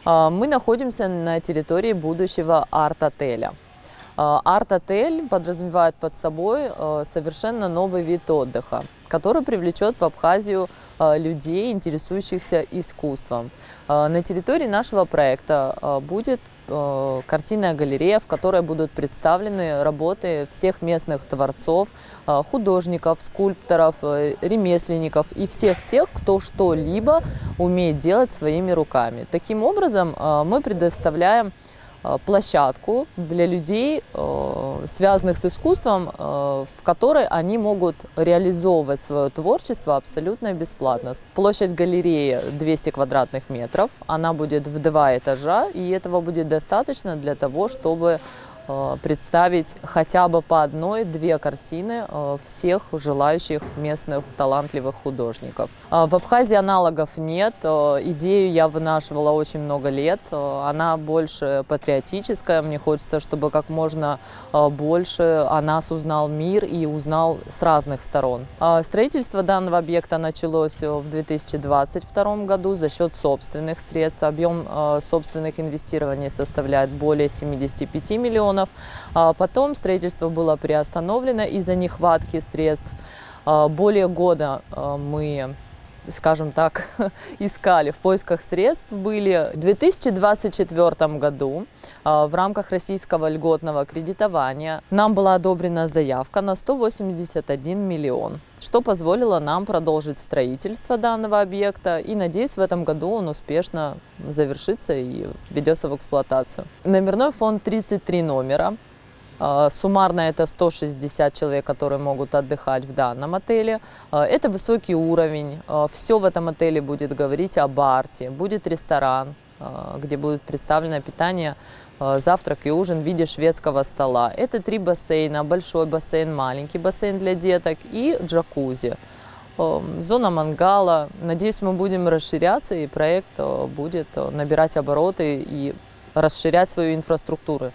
Мы находимся на территории будущего арт-отеля. Арт-отель подразумевает под собой совершенно новый вид отдыха, который привлечет в Абхазию людей, интересующихся искусством. На территории нашего проекта будет картинная галерея, в которой будут представлены работы всех местных творцов, художников, скульпторов, ремесленников и всех тех, кто что-либо умеет делать своими руками. Таким образом, мы предоставляем площадку для людей, связанных с искусством, в которой они могут реализовывать свое творчество абсолютно бесплатно. Площадь галереи 200 квадратных метров, она будет в 2 этажа, и этого будет достаточно для того, чтобы представить хотя бы по 1-2 картины всех желающих местных талантливых художников. В Абхазии аналогов нет. Идею я вынашивала очень много лет. Она больше патриотическая. Мне хочется, чтобы как можно больше о нас узнал мир и узнал с разных сторон. Строительство данного объекта началось в 2022 году за счет собственных средств. Объем собственных инвестирований составляет более 75 миллионов. Потом строительство было приостановлено из-за нехватки средств. Более года мы, скажем так, искали, в поисках средств были. В 2024 году в рамках российского льготного кредитования нам была одобрена заявка на 181 миллион, что позволило нам продолжить строительство данного объекта. И, надеюсь, в этом году он успешно завершится и введется в эксплуатацию. Номерной фонд 33 номера. Суммарно это 160 человек, которые могут отдыхать в данном отеле. Это высокий уровень. Все в этом отеле будет говорить об арте. Будет ресторан, где будет представлено питание, завтрак и ужин в виде шведского стола. Это 3 бассейна: большой бассейн, маленький бассейн для деток и джакузи. Зона мангала. Надеюсь, мы будем расширяться, и проект будет набирать обороты и расширять свою инфраструктуру.